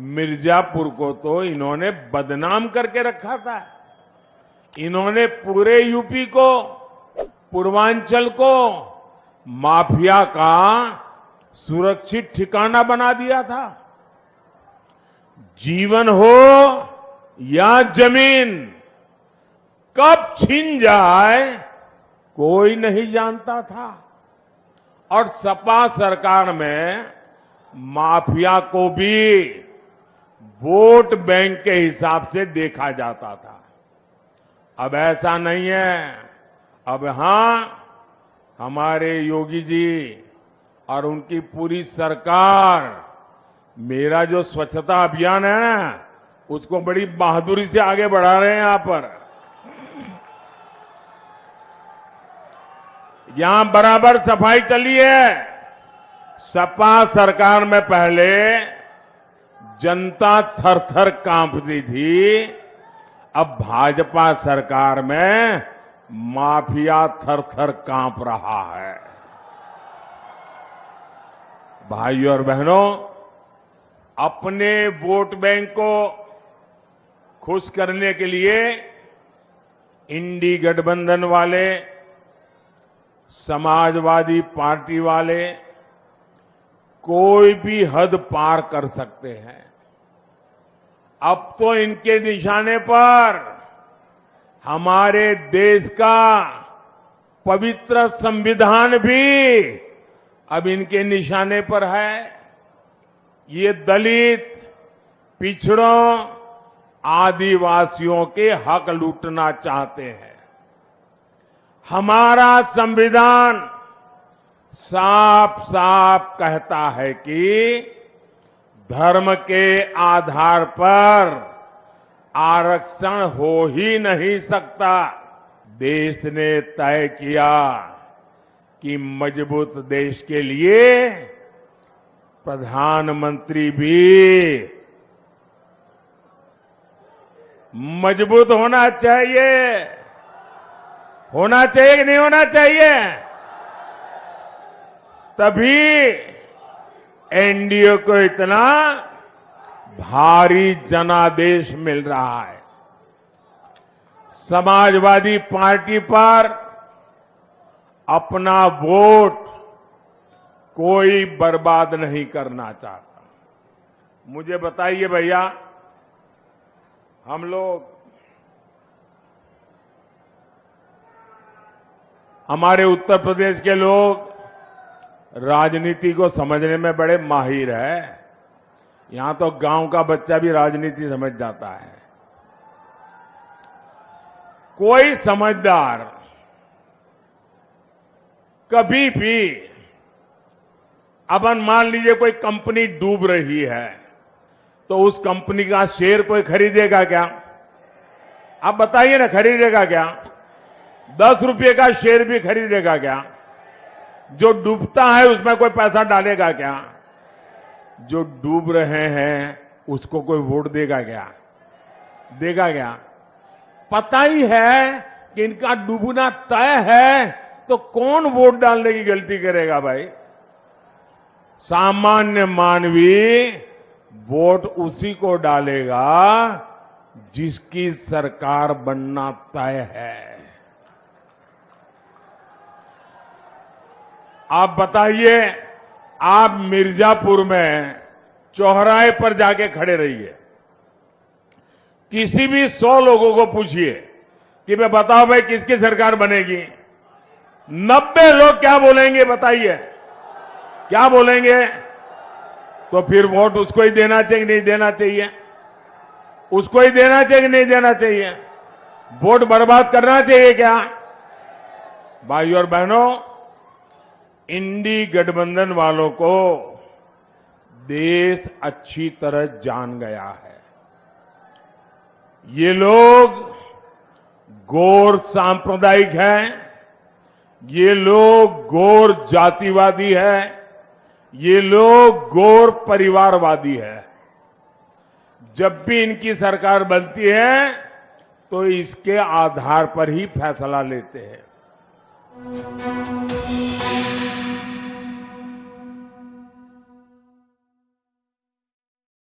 मिर्जापुर को तो इन्होंने बदनाम करके रखा था। इन्होंने पूरे यूपी को, पूर्वांचल को माफिया का सुरक्षित ठिकाना बना दिया था। जीवन हो या जमीन, कब छिन जाए कोई नहीं जानता था। और सपा सरकार में माफिया को भी वोट बैंक के हिसाब से देखा जाता था। अब ऐसा नहीं है। अब हां, हमारे योगी जी और उनकी पूरी सरकार मेरा जो स्वच्छता अभियान है ना, उसको बड़ी बहादुरी से आगे बढ़ा रहे हैं। यहां पर यहां बराबर सफाई चली है। सपा सरकार में पहले जनता थर-थर कांपती थी, अब भाजपा सरकार में माफिया थर-थर कांप रहा है। भाइयों और बहनों, अपने वोट बैंक को खुश करने के लिए इंडी गठबंधन वाले, समाजवादी पार्टी वाले कोई भी हद पार कर सकते हैं। अब तो इनके निशाने पर हमारे देश का पवित्र संविधान भी अब इनके निशाने पर है। ये दलित, पिछड़ों, आदिवासियों के हक लूटना चाहते हैं। हमारा संविधान साफ साफ कहता है कि धर्म के आधार पर आरक्षण हो ही नहीं सकता। देश ने तय किया कि मजबूत देश के लिए प्रधानमंत्री भी मजबूत होना चाहिए। होना चाहिए कि नहीं होना चाहिए? तभी एनडीए को इतना भारी जनादेश मिल रहा है। समाजवादी पार्टी पर अपना वोट कोई बर्बाद नहीं करना चाहता। मुझे बताइए भैया, हम लोग, हमारे उत्तर प्रदेश के लोग राजनीति को समझने में बड़े माहिर है। यहां तो गांव का बच्चा भी राजनीति समझ जाता है। कोई समझदार कभी भी, अब मान लीजिए कोई कंपनी डूब रही है, तो उस कंपनी का शेयर कोई खरीदेगा क्या? आप बताइए ना, खरीदेगा क्या? 10 रुपये का शेयर भी खरीदेगा क्या? जो डूबता है उसमें कोई पैसा डालेगा क्या? जो डूब रहे हैं उसको कोई वोट देगा क्या? देगा क्या? पता ही है कि इनका डूबना तय है, तो कौन वोट डालने की गलती करेगा भाई? सामान्य मानवी वोट उसी को डालेगा जिसकी सरकार बनना तय है। आप बताइए, आप मिर्जापुर में चौराहे पर जाके खड़े रहिए, किसी भी 100 लोगों को पूछिए कि मैं बताओ भाई किसकी सरकार बनेगी, 90 लोग क्या बोलेंगे? बताइए, क्या बोलेंगे? तो फिर वोट उसको ही देना चाहिए नहीं देना चाहिए? उसको ही देना चाहिए नहीं देना चाहिए? वोट बर्बाद करना चाहिए क्या? भाइयों और बहनों, इंडी गठबंधन वालों को देश अच्छी तरह जान गया है। ये लोग गौर सांप्रदायिक हैं, ये लोग गौर जातिवादी हैं, ये लोग गौर परिवारवादी है। जब भी इनकी सरकार बनती है तो इसके आधार पर ही फैसला लेते हैं।